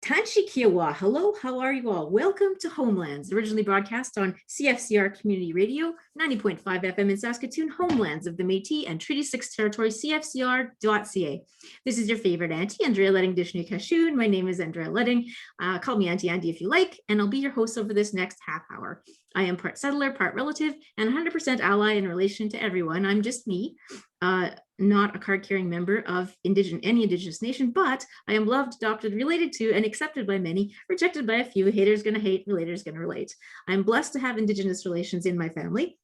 Tanshi Kiowa, hello, how are you all? Welcome to Homelands, originally broadcast on CFCR Community Radio, 90.5 FM in Saskatoon, Homelands of the Métis and Treaty 6 Territory, CFCR.ca. This is your favorite Auntie, Andrea Letting Dishnu Kashoon. My name is Andrea Letting. Call me Auntie Andy if you like, and I'll be your host over this next half hour. I am part settler, part relative, and 100% ally in relation to everyone. I'm just me. Not a card-carrying member of any Indigenous nation, but I am loved, adopted, related to, and accepted by many, rejected by a few. Haters gonna hate, relators gonna relate. I'm blessed to have Indigenous relations in my family,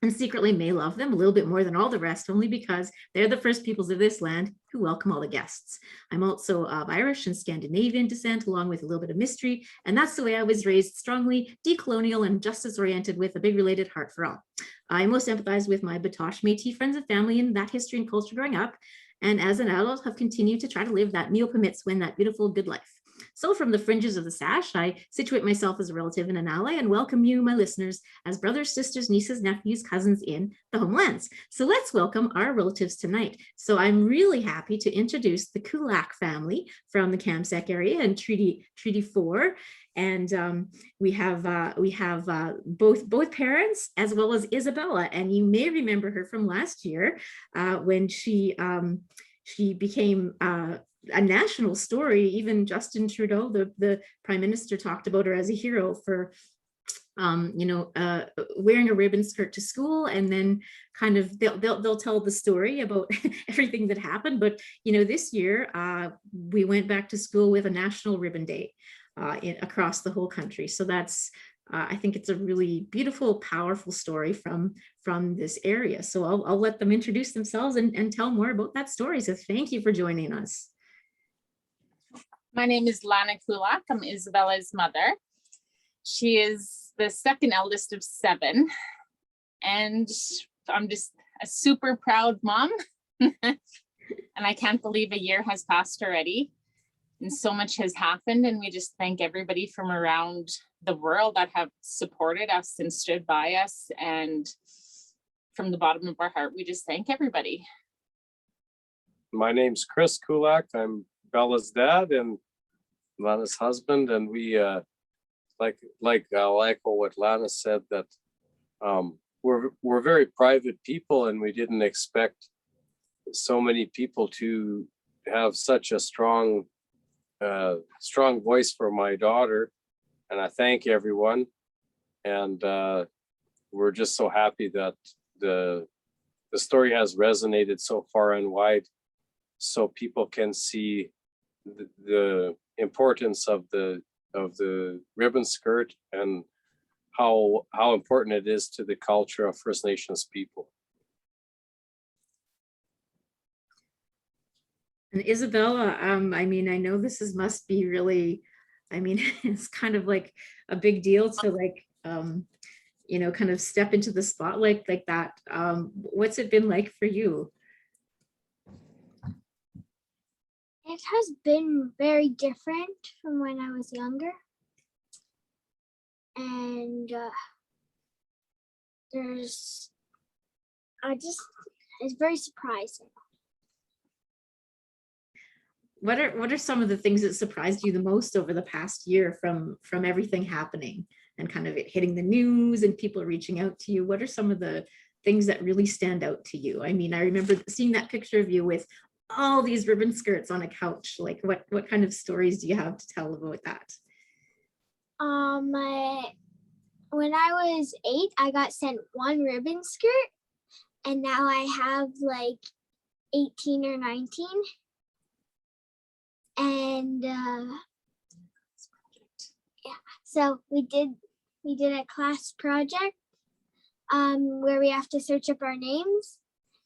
and secretly may love them a little bit more than all the rest, only because they're the first peoples of this land who welcome all the guests. I'm also of Irish and Scandinavian descent, along with a little bit of mystery, and that's the way I was raised, strongly decolonial and justice-oriented with a big related heart for all. I most empathize with my Batoche Métis friends and family in that history and culture growing up, and as an adult have continued to try to live that meal permits when that beautiful good life. So from the fringes of the sash, I situate myself as a relative and an ally and welcome you, my listeners, as brothers, sisters, nieces, nephews, cousins in the Homelands. So let's welcome our relatives tonight. So I'm really happy to introduce the Kulak family from the Kamsack area and Treaty 4. And we have both parents as well as Isabella, and you may remember her from last year when she became a national story. Even Justin Trudeau, the Prime Minister, talked about her as a hero for wearing a ribbon skirt to school, and then kind of they'll tell the story about everything that happened. But this year we went back to school with a National Ribbon Day across the whole country. So that's I think it's a really beautiful, powerful story from this area. So I'll let them introduce themselves and tell more about that story. So thank you for joining us. My name is Lana Kulak. I'm Isabella's mother. She is the second eldest of 7. And I'm just a super proud mom. And I can't believe a year has passed already. And so much has happened. And we just thank everybody from around the world that have supported us and stood by us. And from the bottom of our heart, we just thank everybody. My name's Chris Kulak. I'm Bella's dad and Lana's husband, and we I'll echo what Lana said, that we're very private people, and we didn't expect so many people to have such a strong voice for my daughter, and I thank everyone. And we're just so happy that the story has resonated so far and wide, so people can see the importance of the ribbon skirt and how important it is to the culture of First Nations people. And Isabella, I know this must be really, it's kind of like a big deal to kind of step into the spotlight like that. What's it been like for you? It has been very different from when I was younger. And it's very surprising. What are some of the things that surprised you the most over the past year from everything happening and kind of it hitting the news and people reaching out to you? What are some of the things that really stand out to you? I remember seeing that picture of you with all these ribbon skirts on a couch. Like what kind of stories do you have to tell about that? When I was 8, I got sent one ribbon skirt, and now I have like 18 or 19. And so we did a class project where we have to search up our names.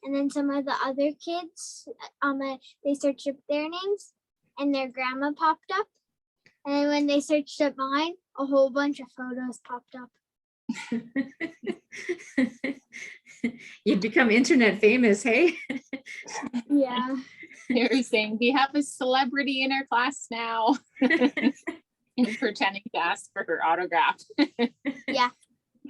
And then some of the other kids, they searched up their names and their grandma popped up. And then when they searched up mine, a whole bunch of photos popped up. You've become internet famous, hey? Yeah. They were saying, we have a celebrity in our class now. And pretending to ask for her autograph. Yeah.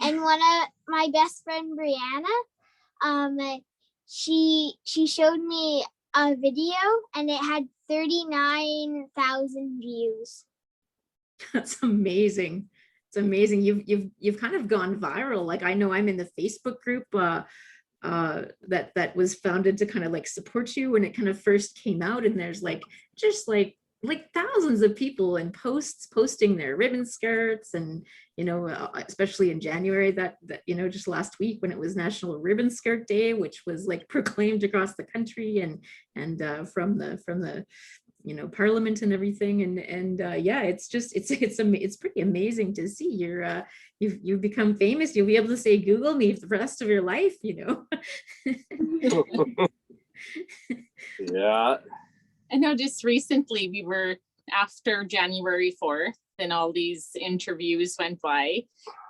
And one of my best friend, Brianna, she showed me a video and it had 39,000 views. That's amazing. It's amazing. You've kind of gone viral. Like I know I'm in the Facebook group that was founded to kind of like support you when it kind of first came out, and there's like just like thousands of people and posts posting their ribbon skirts, and especially in January that just last week when it was National Ribbon Skirt Day, which was like proclaimed across the country and from the Parliament and everything, and yeah, it's pretty amazing to see. You've become famous. You'll be able to say Google me for the rest of your life. Yeah. I know just recently we were after January 4th and all these interviews went by,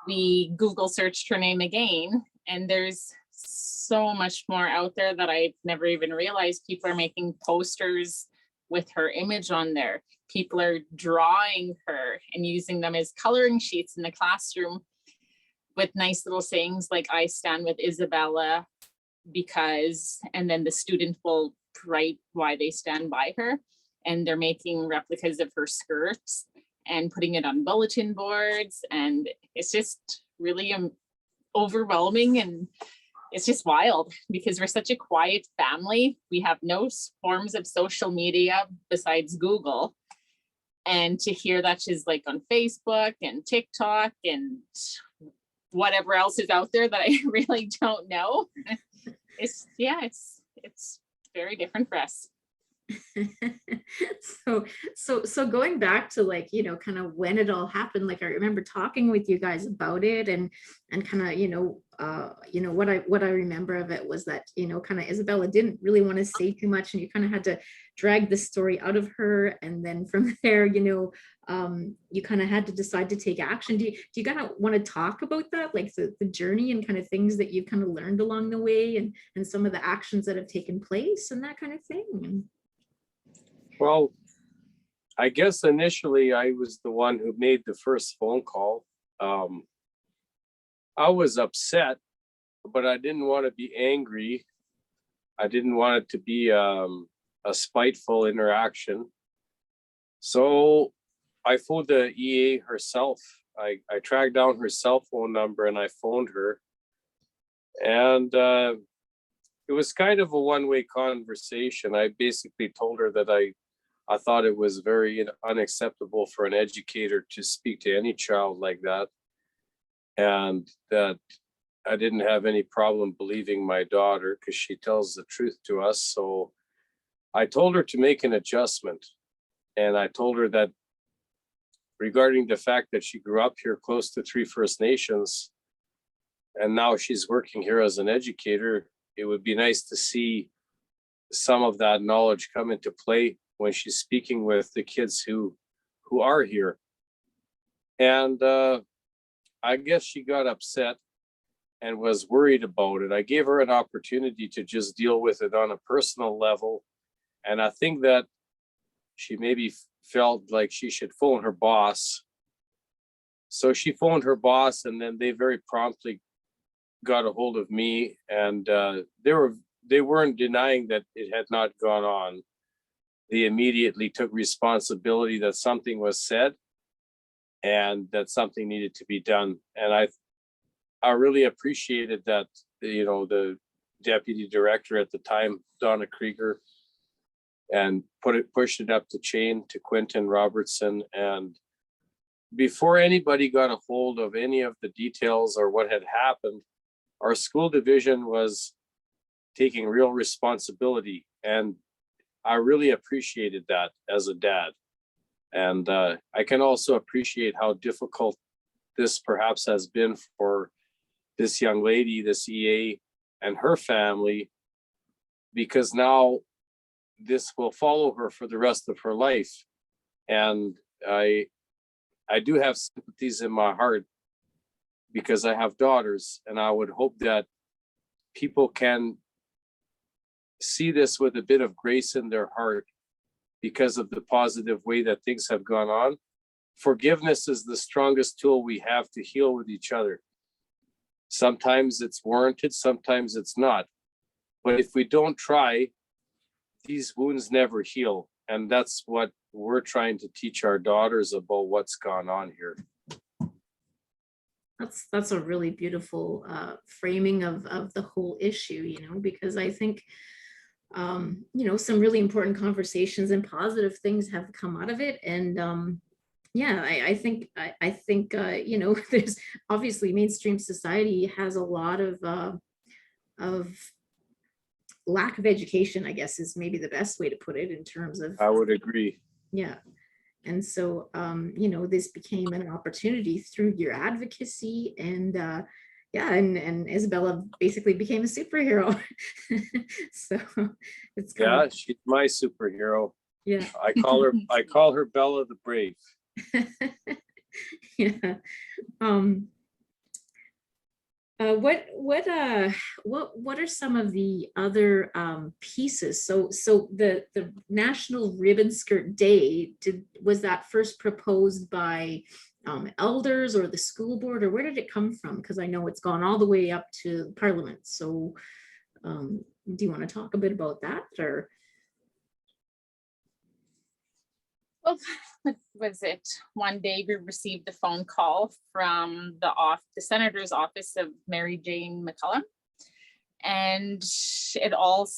we Google searched her name again, and there's so much more out there that I've never even realized. People are making posters with her image on there. People are drawing her and using them as coloring sheets in the classroom with nice little sayings like "I stand with Isabella because," and then the student will write why they stand by her. And they're making replicas of her skirts and putting it on bulletin boards. And it's just really overwhelming, and it's just wild because we're such a quiet family. We have no forms of social media besides Google. And to hear that she's like on Facebook and TikTok and whatever else is out there that I really don't know, it's very different for us. So going back to like kind of when it all happened, like I remember talking with you guys about it, and kind of what I remember of it was that kind of Isabella didn't really want to say too much, and you kind of had to drag the story out of her, and then from there you kind of had to decide to take action. Do you kind of want to talk about that, like the journey and kind of things that you've kind of learned along the way, and some of the actions that have taken place and that kind of thing? Well, I guess initially I was the one who made the first phone call. I was upset, but I didn't want to be angry. I didn't want it to be a spiteful interaction. So I phoned the EA herself. I tracked down her cell phone number and I phoned her. And it was kind of a one-way conversation. I basically told her that I thought it was very unacceptable for an educator to speak to any child like that, and that I didn't have any problem believing my daughter because she tells the truth to us. So I told her to make an adjustment, and I told her that regarding the fact that she grew up here close to 3 First Nations, and now she's working here as an educator, it would be nice to see some of that knowledge come into play when she's speaking with the kids who are here. And I guess she got upset and was worried about it. I gave her an opportunity to just deal with it on a personal level. And I think that she maybe felt like she should phone her boss. So she phoned her boss, and then they very promptly got a hold of me, and they weren't denying that it had not gone on. They immediately took responsibility that something was said and that something needed to be done. And I really appreciated that, the deputy director at the time, Donna Krieger, and pushed it up the chain to Quentin Robertson. And before anybody got a hold of any of the details or what had happened, our school division was taking real responsibility. And I really appreciated that as a dad. And I can also appreciate how difficult this perhaps has been for this young lady, this EA, and her family, because now this will follow her for the rest of her life. And I do have sympathies in my heart because I have daughters, and I would hope that people can see this with a bit of grace in their heart because of the positive way that things have gone on. Forgiveness is the strongest tool we have to heal with each other. Sometimes it's warranted, sometimes it's not. But if we don't try, these wounds never heal. And that's what we're trying to teach our daughters about what's gone on here. That's a really beautiful framing of the whole issue, you know, because I think, you know, some really important conversations and positive things have come out of it. And yeah, I think, you know, there's obviously mainstream society has a lot of lack of education, I guess is maybe the best way to put it in terms of, I would agree. yeah. And so, you know, this became an opportunity through your advocacy and, yeah, and Isabella basically became a superhero. So it's kind Yeah, of, she's my superhero. yeah, I call her Bella the Brave. yeah. What are some of the other pieces? So the National Ribbon Skirt Day, was that first proposed by elders or the school board, or where did it come from? Because I know it's gone all the way up to Parliament. So do you want to talk a bit about that, or? Well, what was it? One day we received a phone call from the senator's office of Mary Jane McCullum, and it all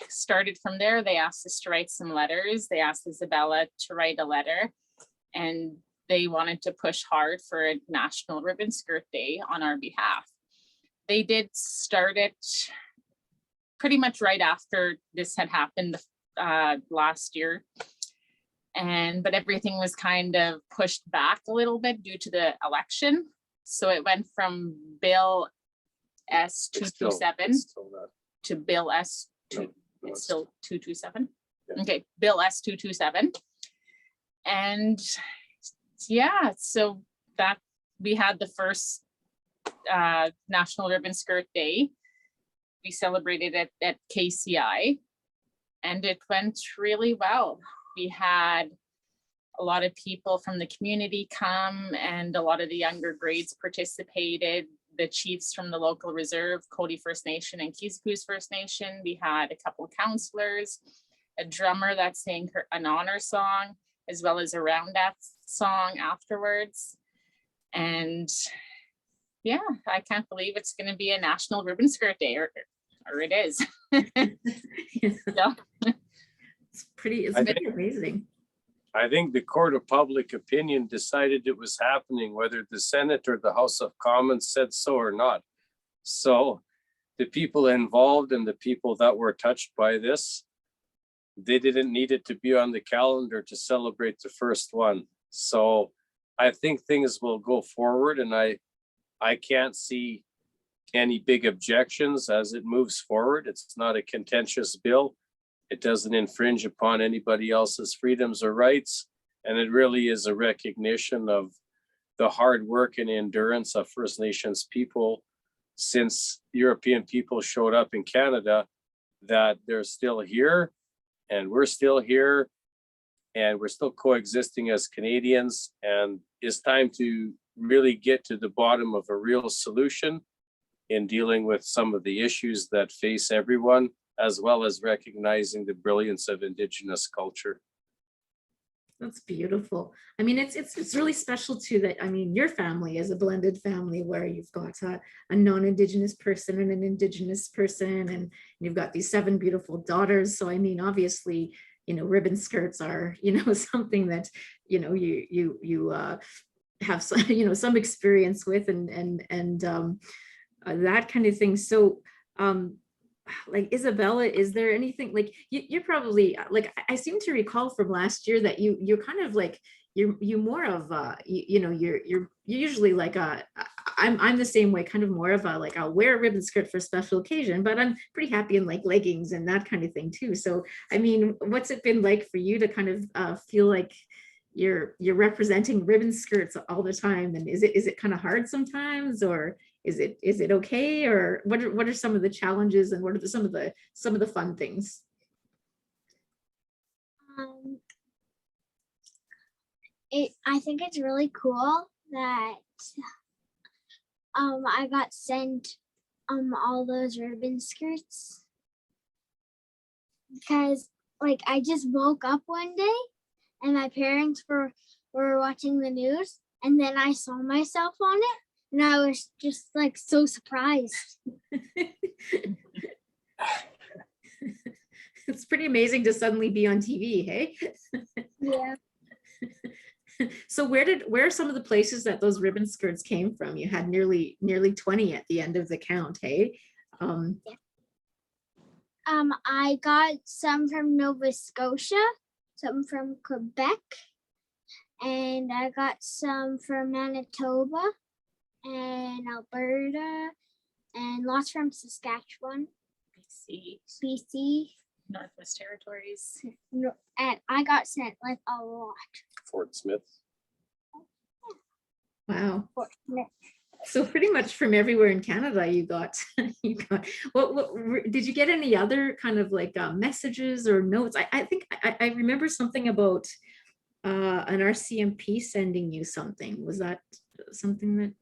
started from there. They asked us to write some letters. They asked Isabella to write a letter, and they wanted to push hard for a National Ribbon Skirt Day on our behalf. They did start it pretty much right after this had happened last year. But everything was kind of pushed back a little bit due to the election. So it went from Bill S227 to Bill S2. It's still 227. Yeah. Okay, Bill S227. And yeah, so that we had the first National Ribbon Skirt Day. We celebrated it at KCI, and it went really well. We had a lot of people from the community come, and a lot of the younger grades participated. The chiefs from the local reserve, Cody First Nation and Kizikus First Nation. We had a couple of counselors, a drummer that sang an honor song, as well as a roundup song afterwards. And yeah, I can't believe it's going to be a National Ribbon Skirt Day, or it is. Yeah. It's pretty amazing. I think the Court of Public Opinion decided it was happening, whether the Senate or the House of Commons said so or not. So the people involved and the people that were touched by this, they didn't need it to be on the calendar to celebrate the first one. So I think things will go forward, and I can't see any big objections as it moves forward. It's not a contentious bill. It doesn't infringe upon anybody else's freedoms or rights. And it really is a recognition of the hard work and endurance of First Nations people since European people showed up in Canada, that they're still here, and we're still here, and we're still coexisting as Canadians. And it's time to really get to the bottom of a real solution in dealing with some of the issues that face everyone, as well as recognizing the brilliance of Indigenous culture. That's beautiful. I mean, it's really special too that, I mean, your family is a blended family where you've got a non-Indigenous person and an Indigenous person, and you've got these 7 beautiful daughters. So, I mean, obviously, you know, ribbon skirts are, you know, something that, you know, you have some, you know, some experience with, and that kind of thing. So, like Isabella, is there anything like you're probably like, I seem to recall from last year that you're kind of like you're more of you know, you're usually like I'm the same way, kind of more of a like, I'll wear a ribbon skirt for a special occasion, but I'm pretty happy in like leggings and that kind of thing too. So I mean, what's it been like for you to kind of feel like you're representing ribbon skirts all the time, and is it kind of hard sometimes, or is it okay, or what are some of the challenges, and what are some of the fun things? I think it's really cool that I got sent all those ribbon skirts, because like I just woke up one day and my parents were watching the news and then I saw myself on it and I was just like so surprised. It's pretty amazing to suddenly be on TV, hey? Yeah. So where are some of the places that those ribbon skirts came from? You had nearly 20 at the end of the count, hey? I got some from Nova Scotia, some from Quebec, and I got some from Manitoba and Alberta, and lots from Saskatchewan, BC, BC. Northwest Territories. No, and I got sent like a lot. Fort Smith. Wow. For- So pretty much from everywhere in Canada you got, did you get any other kind of like messages or notes? I think I remember something about an RCMP sending you something. Was that something that?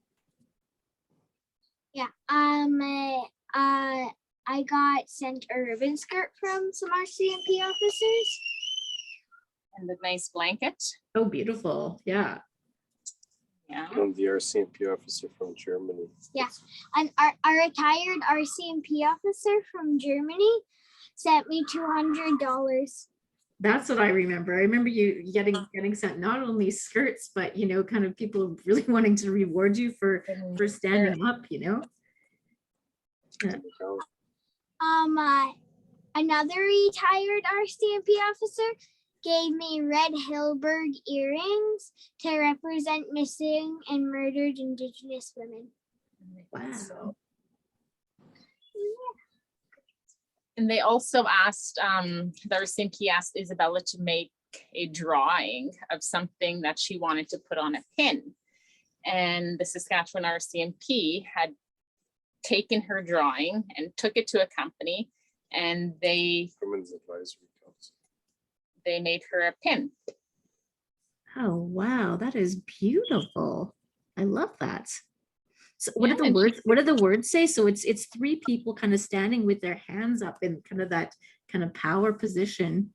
Yeah. I got sent a ribbon skirt from some RCMP officers. And a nice blanket. Oh, beautiful. Yeah. Yeah. From the RCMP officer from Germany. And a retired RCMP officer from Germany sent me $200. That's what I remember. I remember you getting sent not only skirts, but kind of people really wanting to reward you for standing up, Yeah. Another retired RCMP officer gave me red Hilberg earrings to represent missing and murdered Indigenous women. Wow. And they also asked, the RCMP asked Isabella to make a drawing of something that she wanted to put on a pin. And the Saskatchewan RCMP had taken her drawing and took it to a company, and Women's Advisory Council. they made her a pin. Oh, wow. That is beautiful. I love that. So what Yeah, do the words say? So it's three people kind of standing with their hands up in kind of that kind of power position.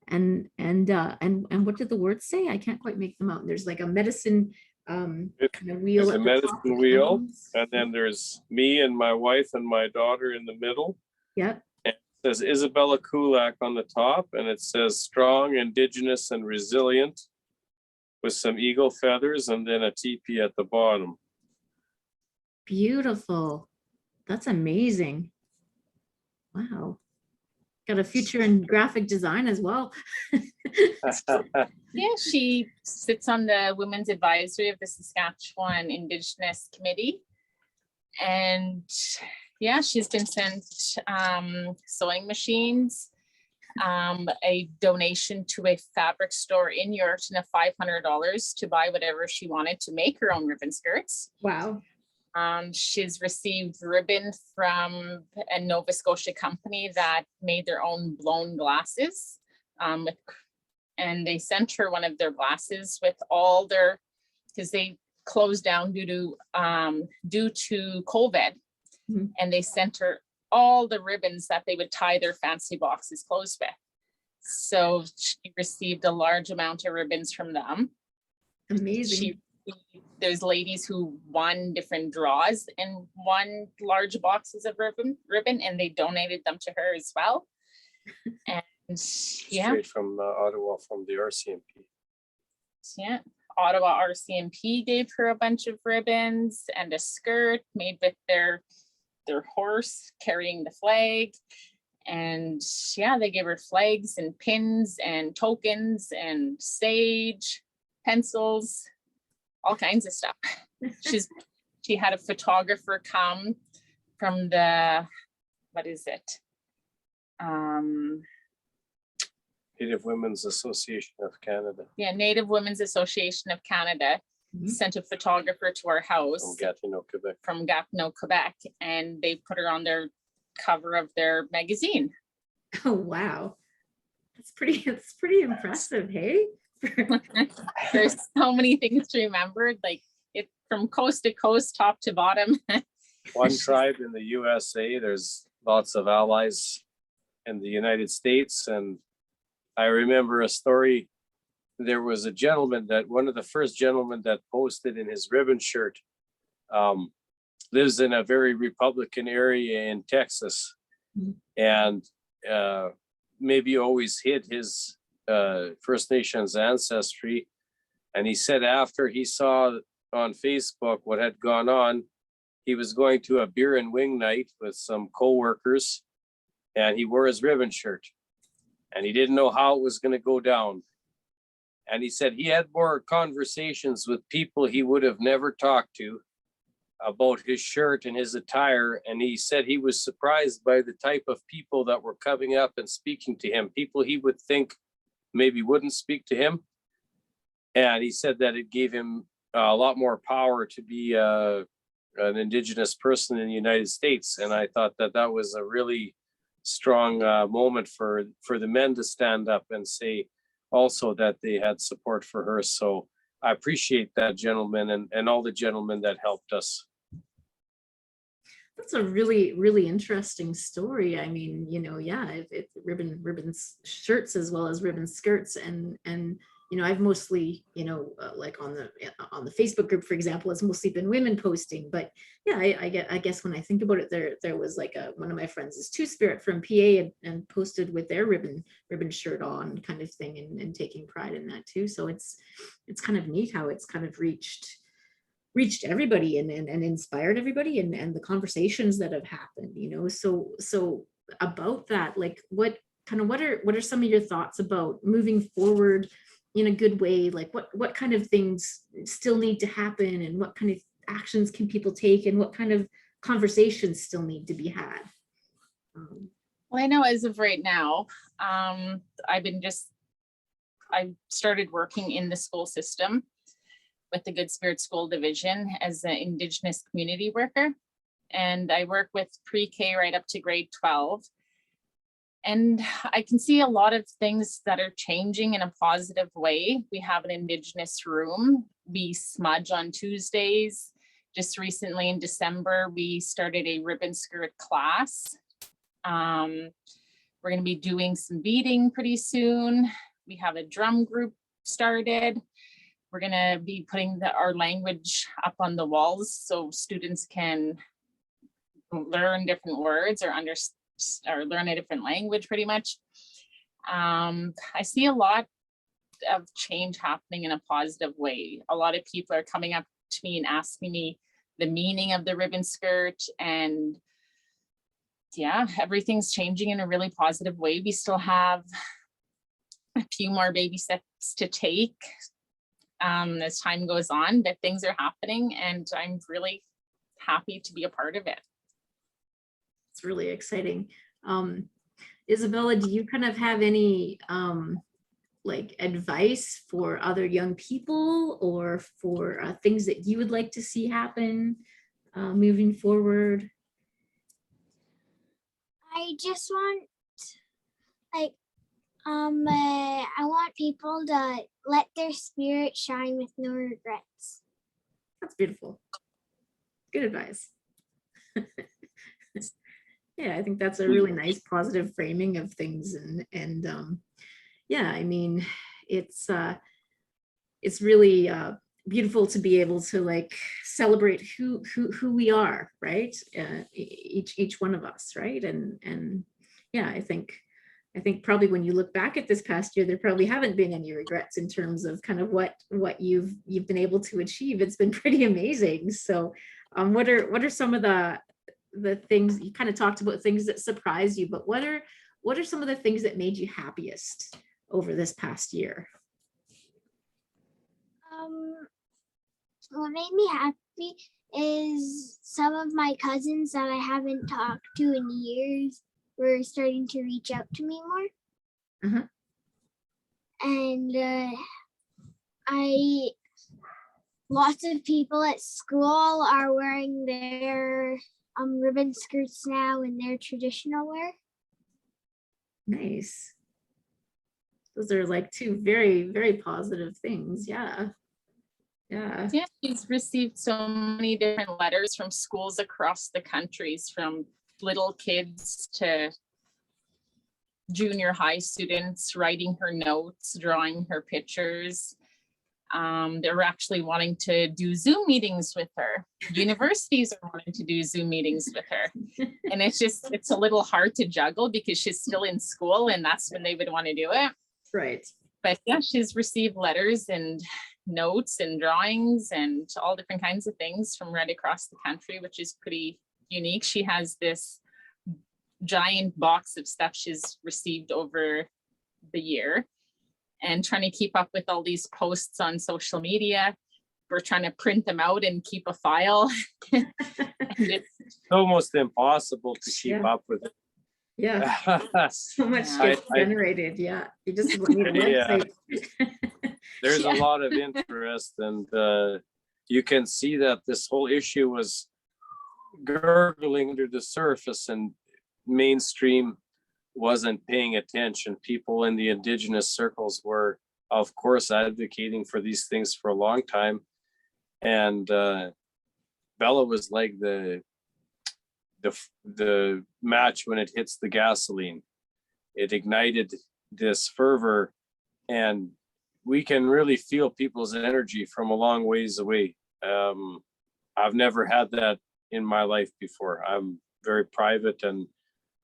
And what did the words say? I can't quite make them out. There's like a medicine kind of wheel. There's a at the top medicine of wheel, hands. and then there's me and my wife and my daughter in the middle. Yep. It says Isabella Kulak on the top, and it says strong, Indigenous, and resilient, with some eagle feathers, and then a teepee at the bottom. Beautiful. That's amazing. Wow. Got a future in graphic design as well. Yeah, she sits on the Women's Advisory of the Saskatchewan Indigenous Committee. And yeah, she's been sent sewing machines, a donation to a fabric store in Yorkton of $500 to buy whatever she wanted to make her own ribbon skirts. Wow. She's received ribbon from a Nova Scotia company that made their own blown glasses. And they sent her one of their glasses with all their, because they closed down due to COVID. Mhm. And they sent her all the ribbons that they would tie their fancy boxes closed with. So she received a large amount of ribbons from them. Amazing. There's ladies who won different draws and won large boxes of ribbon, and they donated them to her as well. And yeah, Straight from Ottawa, from the RCMP. yeah, Ottawa RCMP gave her a bunch of ribbons and a skirt made with their horse carrying the flag. And yeah, they gave her flags and pins and tokens and sage, pencils, all kinds of stuff. She had a photographer come from the, what is it? Native Women's Association of Canada. Yeah, Native Women's Association of Canada Mhm. sent a photographer to our house From Gatineau, Quebec. from Gatineau, Quebec, and they put her on their cover of their magazine. Oh, wow. It's pretty impressive, hey? There's so many things to remember, like it from coast to coast, top to bottom. One tribe in the USA, there's lots of allies in the United States, and I remember a story. There was a gentleman that one of the first gentlemen that posted in his ribbon shirt lives in a very Republican area in Texas, and maybe always hid his First Nations ancestry. And he said after he saw on Facebook what had gone on, he was going to a beer and wing night with some co-workers, and he wore his ribbon shirt, and he didn't know how it was going to go down. And he said he had more conversations with people he would have never talked to about his shirt and his attire. And he said he was surprised by the type of people that were coming up and speaking to him, people he would think maybe wouldn't speak to him. And he said that it gave him a lot more power to be an Indigenous person in the United States. And I thought that that was a really strong moment for the men to stand up and say also that they had support for her. So I appreciate that gentleman and all the gentlemen that helped us. That's a really, really interesting story. I mean, yeah, it's ribbon shirts as well as ribbon skirts, and I've mostly, like on the Facebook group, for example, it's mostly been women posting. But yeah, I guess when I think about it, there was like one of my friends is Two-Spirit from PA and posted with their ribbon shirt on kind of thing, and taking pride in that too. So it's kind of neat how it's kind of reached everybody and inspired everybody, and the conversations that have happened, so about that, like what are some of your thoughts about moving forward in a good way? Like what kind of things still need to happen, and what kind of actions can people take, and what kind of conversations still need to be had? Well, I know as of right now, I started working in the school system with the Good Spirit School Division as an Indigenous community worker. And I work with pre-K right up to grade 12. And I can see a lot of things that are changing in a positive way. We have an Indigenous room. We smudge on Tuesdays. Just recently in December, we started a ribbon skirt class. We're going to be doing some beading pretty soon. We have a drum group started. We're going to be putting our language up on the walls so students can learn different words or learn a different language pretty much. I see a lot of change happening in a positive way. A lot of people are coming up to me and asking me the meaning of the ribbon skirt, and yeah, everything's changing in a really positive way. We still have a few more baby steps to take as time goes on, but things are happening, and I'm really happy to be a part of it. It's really exciting. Isabella, do you kind of have any like advice for other young people, or for things that you would like to see happen moving forward? I just want, like, I want people to let their spirit shine with no regrets. That's beautiful. Good advice. Yeah, I think that's a really nice positive framing of things, and yeah, I mean, it's really beautiful to be able to like celebrate who we are, right? Each one of us, right? And yeah, I think probably when you look back at this past year, there probably haven't been any regrets in terms of kind of what you've been able to achieve. It's been pretty amazing. So what are some of the things you kind of talked about, things that surprised you, but what are some of the things that made you happiest over this past year? What made me happy is some of my cousins that I haven't talked to in years were starting to reach out to me more. And lots of people at school are wearing their ribbon skirts now in their traditional wear. Nice. Those are like two very, very positive things. Yeah. Yeah. Yeah, he's received so many different letters from schools across the countries, from little kids to junior high students writing her notes, drawing her pictures. They're actually wanting to do Zoom meetings with her. Universities are wanting to do Zoom meetings with her. And it's a little hard to juggle because she's still in school and that's when they would want to do it. Right. But yeah, she's received letters and notes and drawings and all different kinds of things from right across the country, which is pretty unique. She has this giant box of stuff she's received over the year, and trying to keep up with all these posts on social media. We're trying to print them out and keep a file. And It's almost impossible to keep Yeah. up with it. Yeah. So much Yeah. gets generated. Yeah. You just need a Yeah. website. There's Yeah. a lot of interest, and you can see that this whole issue was gurgling under the surface, and mainstream wasn't paying attention. People in the Indigenous circles were, of course, advocating for these things for a long time. And Bella was like the match when it hits the gasoline. It ignited this fervor, and we can really feel people's energy from a long ways away. I've never had that in my life before. I'm very private, and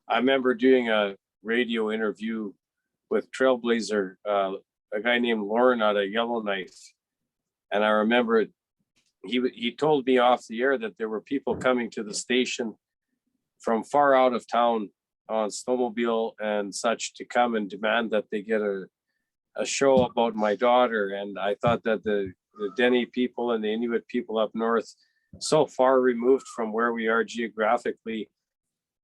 I remember doing a radio interview with Trailblazer, a guy named Lauren out of Yellowknife. And I remember he told me off the air that there were people coming to the station from far out of town on snowmobile and such to come and demand that they get a show about my daughter. And I thought that the Dene people and the Inuit people up north, so far removed from where we are geographically,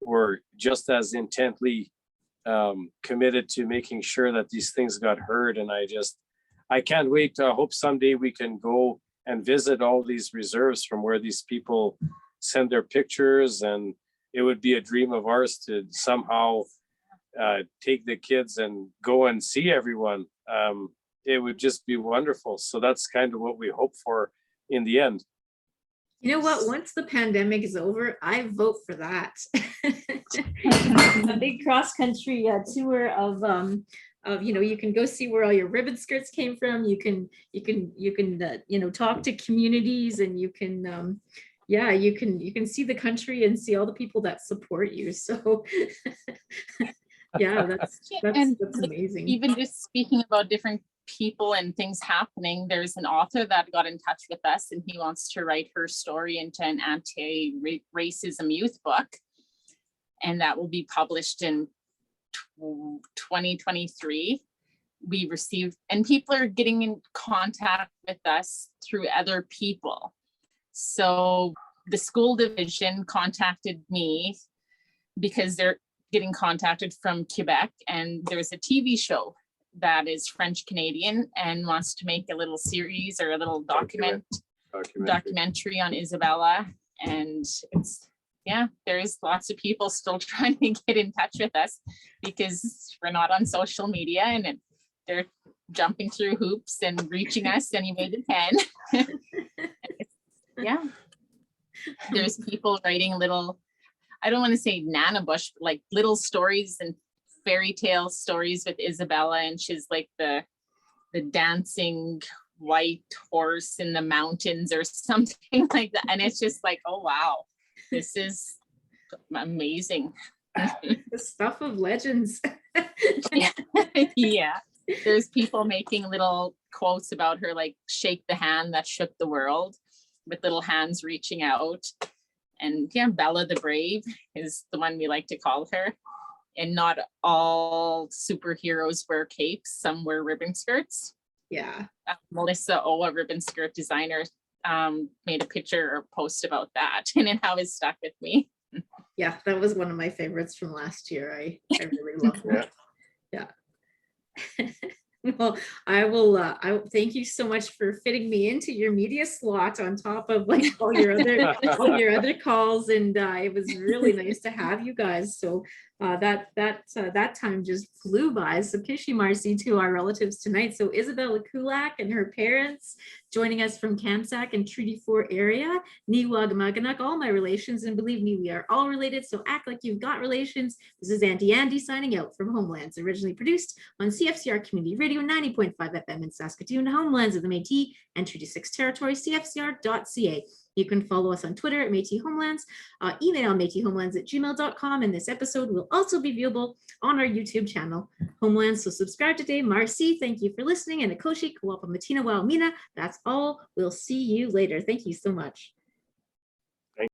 were just as intently committed to making sure that these things got heard. And I can't wait. I hope someday we can go and visit all these reserves from where these people send their pictures. And it would be a dream of ours to somehow take the kids and go and see everyone. It would just be wonderful. So that's kind of what we hope for in the end. You know what? Once the pandemic is over, I vote for that. A big cross-country tour of you can go see where all your ribbon skirts came from. You can talk to communities, and you can you can see the country and see all the people that support you. So yeah, that's amazing. Even just speaking about different people and things happening, there's an author that got in touch with us, and he wants to write her story into an anti-racism youth book, and that will be published in 2023. We received, and people are getting in contact with us through other people. So the school division contacted me because they're getting contacted from Quebec, and there's a TV show that is French Canadian and wants to make a little series or a little documentary on Isabella. And there's lots of people still trying to get in touch with us because we're not on social media, and they're jumping through hoops and reaching us any way they can. There's people writing little, I don't want to say Nana Bush, but like little stories and fairy tale stories with Isabella, and she's like the dancing white horse in the mountains or something like that. And it's just like, oh wow, this is amazing. The stuff of legends. Yeah. There's people making little quotes about her, like shake the hand that shook the world, with little hands reaching out. And Bella the Brave is the one we like to call her. And not all superheroes wear capes, some wear ribbon skirts. Yeah. Melissa O, a ribbon skirt designer, made a picture or post about that, and how it's stuck with me. Yeah, that was one of my favorites from last year. I really love that. Yeah. Well, I thank you so much for fitting me into your media slot on top of like all your other calls, and it was really nice to have you guys. So that time just flew by. So Kishi Marcy to our relatives tonight. So Isabella Kulak and her parents joining us from Kamsack and Treaty 4 area. Niwag Maganak, all my relations, and believe me, we are all related. So act like you've got relations. This is Auntie Andy signing out from Homelands, originally produced on CFCR Community Radio 90.5 FM in Saskatoon, Homelands of the Métis and Treaty 6 Territory, CFCR.ca. You can follow us on Twitter at Métis Homelands, email métishomelands@gmail.com, and this episode will also be viewable on our YouTube channel, Homelands. So subscribe today. Marcy, thank you for listening, and Akoshi, Kawapa Matina Waumina. That's all. We'll see you later. Thank you so much.